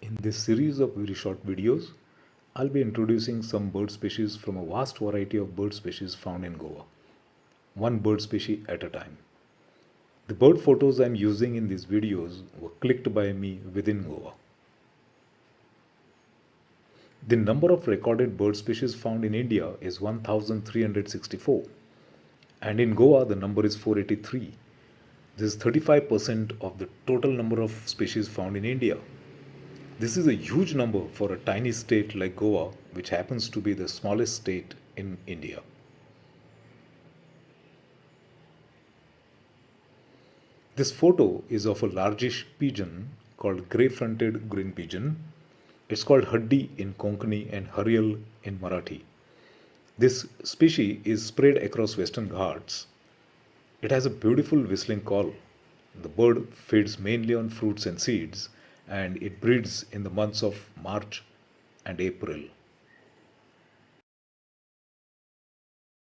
In this series of very short videos, I'll be introducing some bird species from a vast variety of bird species found in Goa, one bird species at a time. The bird photos I'm using in these videos were clicked by me within Goa. The number of recorded bird species found in India is 1364, and in Goa the number is 483. This is 35% of the total number of species found in India. This is a huge number for a tiny state like Goa, which happens to be the smallest state in India. This photo is of a largish pigeon called grey-fronted green pigeon. It's called Haddi in Konkani and Harial in Marathi. This species is spread across Western Ghats. It has a beautiful whistling call. The bird feeds mainly on fruits and seeds, and it breeds in the months of March and April.